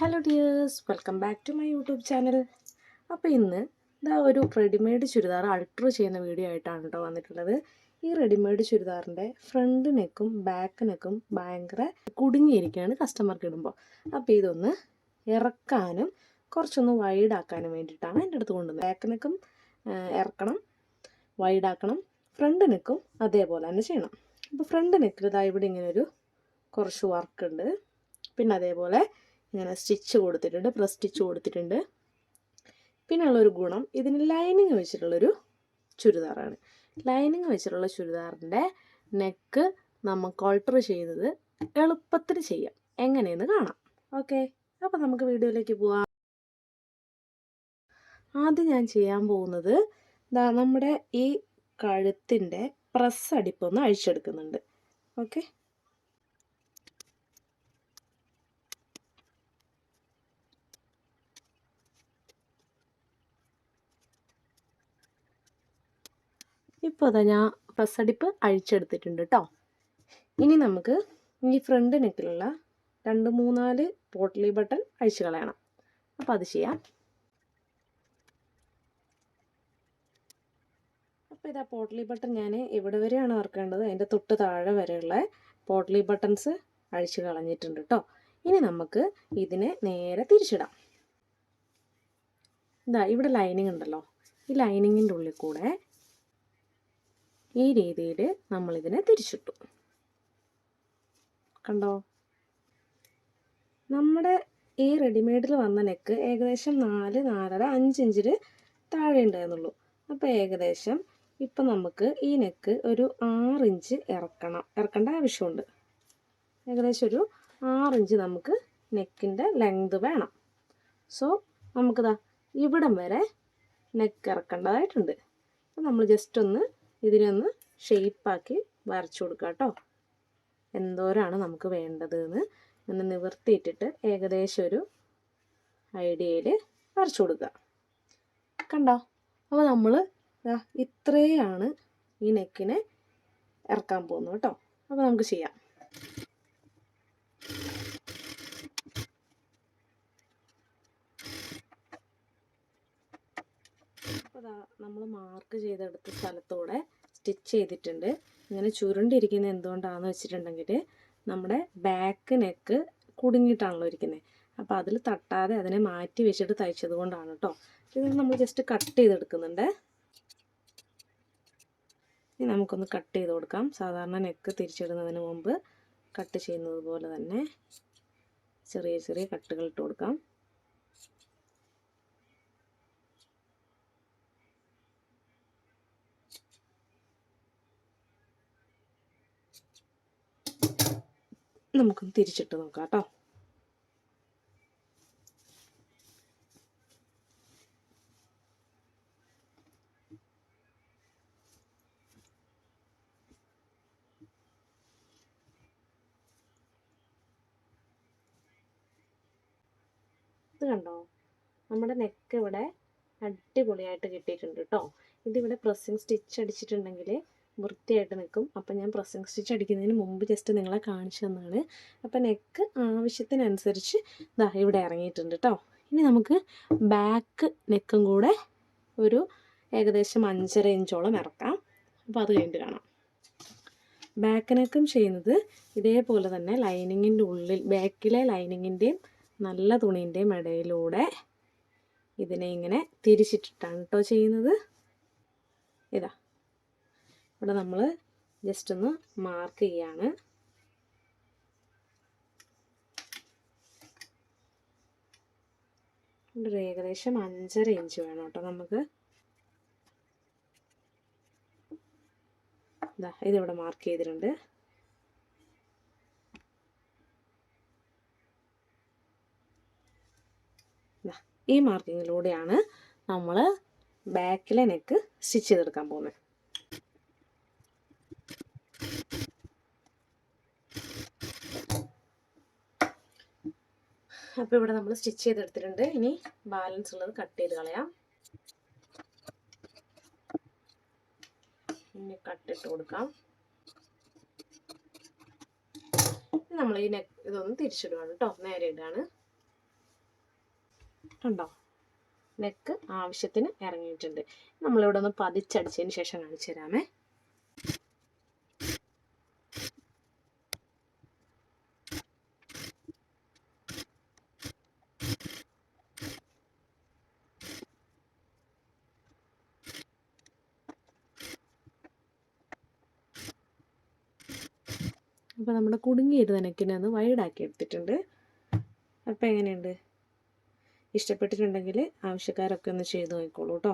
Hello dears, welcome back to my YouTube channel. അപ്പോൾ ഇന്ന് ഒരു റെഡിമെയ്ഡ് ചുരിദാർ അൾട്ടർ ചെയ്യുന്ന വീഡിയോ ആയിട്ടാണ് കേട്ടോ വന്നിട്ടുള്ളത്. ഈ റെഡിമെയ്ഡ് ചുരിദാറിൻ്റെ ഫ്രണ്ട് നെക്കും ബാക്ക് നെക്കും ഭയങ്കര കുടുങ്ങിയിരിക്കുകയാണ് കസ്റ്റമർക്ക് ഇടുമ്പോൾ. അപ്പോൾ ഇതൊന്ന് ഇറക്കാനും കുറച്ചൊന്ന് വൈഡാക്കാനും വേണ്ടിയിട്ടാണ് എൻ്റെ അടുത്ത് കൊണ്ടുവന്നത്. ബാക്ക് നെക്കും ഇറക്കണം, വൈഡാക്കണം, ഫ്രണ്ട് നെക്കും അതേപോലെ തന്നെ ചെയ്യണം. അപ്പോൾ ഫ്രണ്ട് നെക്കിൽ ഇവിടെ ഇങ്ങനൊരു കുറച്ച് വർക്ക് ഉണ്ട്. പിന്നെ അതേപോലെ ഇങ്ങനെ സ്റ്റിച്ച് കൊടുത്തിട്ടുണ്ട്, പ്രസ് സ്റ്റിച്ച് കൊടുത്തിട്ടുണ്ട്. പിന്നെയുള്ളൊരു ഗുണം, ഇതിന് ലൈനിങ് വെച്ചിട്ടുള്ളൊരു ചുരിദാറാണ്. ലൈനിങ് വെച്ചിട്ടുള്ള ചുരിദാറിൻ്റെ നെക്ക് നമുക്ക് ഓൾട്ടർ ചെയ്തത് എളുപ്പത്തിൽ ചെയ്യാം. എങ്ങനെയെന്ന് കാണാം. ഓക്കെ, അപ്പോൾ നമുക്ക് വീഡിയോയിലേക്ക് പോവാം. ആദ്യം ഞാൻ ചെയ്യാൻ പോകുന്നത് നമ്മുടെ ഈ കഴുത്തിൻ്റെ പ്രസ് അടിപ്പൊന്ന് അഴിച്ചെടുക്കുന്നുണ്ട്. ഓക്കെ, ഇപ്പോൾ ഞാൻ പ്രസ് അടിപ്പ് അഴിച്ചെടുത്തിട്ടുണ്ട് കേട്ടോ. ഇനി നമുക്ക് ഈ ഫ്രണ്ട് നെക്കിലുള്ള 2-3 പോട്ട്ലി ബട്ടൺ അഴിച്ചു കളയണം. അപ്പോൾ അത് ചെയ്യാം. അപ്പോൾ ഇതാ പോട്ട്ലി ബട്ടൺ ഞാൻ എവിടെ വരെയാണ് ഇറക്കേണ്ടത് അതിൻ്റെ തൊട്ട് താഴെ വരെയുള്ള പോട്ട്ലി ബട്ടൺസ് അഴിച്ചു കളഞ്ഞിട്ടുണ്ട് കേട്ടോ. ഇനി നമുക്ക് ഇതിനെ നേരെ തിരിച്ചിടാം. ഇവിടെ ലൈനിങ് ഉണ്ടല്ലോ, ഈ ലൈനിങ്ങിൻ്റെ ഉള്ളിൽ കൂടെ ഈ രീതിയിൽ നമ്മളിതിനെ തിരിച്ചിട്ടു. കണ്ടോ, നമ്മുടെ ഈ റെഡിമെയ്ഡിൽ വന്ന നെക്ക് ഏകദേശം 4-4.5 ഇഞ്ചിൽ താഴെ ഉണ്ടായിരുന്നുള്ളൂ. അപ്പോൾ ഏകദേശം ഇപ്പം നമുക്ക് ഈ നെക്ക് ഒരു 6 ഇഞ്ച് ഇറക്കേണ്ട ആവശ്യമുണ്ട്. ഏകദേശം ഒരു 6 ഇഞ്ച് നമുക്ക് നെക്കിൻ്റെ ലെങ്ത് വേണം. സോ നമുക്കിതാ ഇവിടം വരെ നെക്ക് ഇറക്കേണ്ടതായിട്ടുണ്ട്. അപ്പോൾ നമ്മൾ ജസ്റ്റ് ഒന്ന് ഇതിനൊന്ന് ഷെയ്പ്പാക്കി വരച്ചു കൊടുക്കുക കേട്ടോ. എന്തോരാണ് നമുക്ക് വേണ്ടതെന്ന് ഒന്ന് നിവർത്തിയിട്ടിട്ട് ഏകദേശം ഒരു ഐഡിയയിൽ വരച്ചു കൊടുക്കുക. കണ്ടോ, അപ്പോൾ നമ്മൾ ഇത്രയാണ് ഈ നെക്കിനെ ഇറക്കാൻ പോകുന്നത് കേട്ടോ. അപ്പോൾ നമുക്ക് ചെയ്യാം. അപ്പോൾ നമ്മൾ മാർക്ക് ചെയ്തെടുത്ത സ്ഥലത്തൂടെ സ്റ്റിച്ച് ചെയ്തിട്ടുണ്ട്. ഇങ്ങനെ ചുരുണ്ടിരിക്കുന്ന എന്തുകൊണ്ടാണെന്ന് വെച്ചിട്ടുണ്ടെങ്കിൽ നമ്മുടെ ബാക്ക് നെക്ക് കുടുങ്ങിയിട്ടാണല്ലോ ഇരിക്കുന്നത്. അപ്പോൾ അതിൽ തട്ടാതെ അതിനെ മാറ്റി വെച്ചിട്ട് തയ്ച്ചത് കൊണ്ടാണ് കേട്ടോ. ഇത് നമ്മൾ ജസ്റ്റ് കട്ട് ചെയ്തെടുക്കുന്നുണ്ട്. ഇനി നമുക്കൊന്ന് കട്ട് ചെയ്ത് കൊടുക്കാം. സാധാരണ നെക്ക് തിരിച്ചിടുന്നതിന് മുമ്പ് കട്ട് ചെയ്യുന്നത് പോലെ തന്നെ ചെറിയ ചെറിയ കട്ടുകൾ ഇട്ട് കൊടുക്കാം. നമുക്കൊന്ന് തിരിച്ചിട്ട് നോക്കാം കേട്ടോ. ഇത് കണ്ടോ, നമ്മുടെ നെക്ക് ഇവിടെ അടിപൊളിയായിട്ട് കിട്ടിയിട്ടുണ്ട് കേട്ടോ. ഇതിവിടെ പ്രസ്സിങ് സ്റ്റിച്ച് അടിച്ചിട്ടുണ്ടെങ്കിൽ വൃത്തിയായിട്ട് നിൽക്കും. അപ്പം ഞാൻ പ്രസ്സിങ് സ്റ്റിച്ച് അടിക്കുന്നതിന് മുമ്പ് ജസ്റ്റ് നിങ്ങളെ കാണിച്ചു തന്നതാണ്. അപ്പം നെക്ക് ആവശ്യത്തിനനുസരിച്ച് ഇവിടെ ഇറങ്ങിയിട്ടുണ്ട് കേട്ടോ. ഇനി നമുക്ക് ബാക്ക് നെക്കും കൂടെ ഒരു ഏകദേശം 5.5 ഇഞ്ചോളം ഇറക്കാം. അപ്പോൾ അത് കഴിഞ്ഞിട്ട് കാണാം. ബാക്ക് നെക്കും ചെയ്യുന്നത് ഇതേപോലെ തന്നെ ലൈനിങ്ങിൻ്റെ ഉള്ളിൽ, ബാക്കിലെ ലൈനിങ്ങിൻ്റെയും നല്ല തുണീൻ്റെയും ഇടയിലൂടെ ഇതിനെ ഇങ്ങനെ തിരിച്ചിട്ടിട്ടാണ് കേട്ടോ ചെയ്യുന്നത്. ഇവിടെ നമ്മൾ ജസ്റ്റ് ഒന്ന് മാർക്ക് ചെയ്യാണ്. ഒരു ഏകദേശം 5.5 ഇഞ്ച് വേണം കേട്ടോ നമുക്ക്. ഇതിവിടെ മാർക്ക് ചെയ്തിട്ടുണ്ട്. ഈ മാർക്കിങ്ങിലൂടെയാണ് നമ്മൾ ബാക്കിലെ നെക്ക് സ്റ്റിച്ച് ചെയ്തെടുക്കാൻ പോകുന്നത്. അപ്പോൾ ഇവിടെ നമ്മൾ സ്റ്റിച്ച് ചെയ്തെടുത്തിട്ടുണ്ട്. ഇനി ബാലൻസ് ഉള്ളത് കട്ട് ചെയ്ത് കളയാം. ഇനി കട്ടിട്ട് കൊടുക്കാം. നമ്മൾ ഈ നെക്ക് ഇതൊന്ന് തിരിച്ചിടുകയാണ് കേട്ടോ, നേരെ ഇടാണ്. കണ്ടോ, നെക്ക് ആവശ്യത്തിന് ഇറങ്ങിയിട്ടുണ്ട്. നമ്മളിവിടെ ഒന്ന് പതിച്ചടിച്ചതിന് ശേഷം കാണിച്ചു തരാമേ. അപ്പോൾ നമ്മുടെ കുടുങ്ങിയിരുന്ന നെക്കിനെ ഒന്ന് വൈഡാക്കി എടുത്തിട്ടുണ്ട്. അപ്പോൾ എങ്ങനെയുണ്ട്? ഇഷ്ടപ്പെട്ടിട്ടുണ്ടെങ്കിൽ ആവശ്യക്കാരൊക്കെ ഒന്ന് ചെയ്ത് നോക്കിക്കോളൂ കേട്ടോ.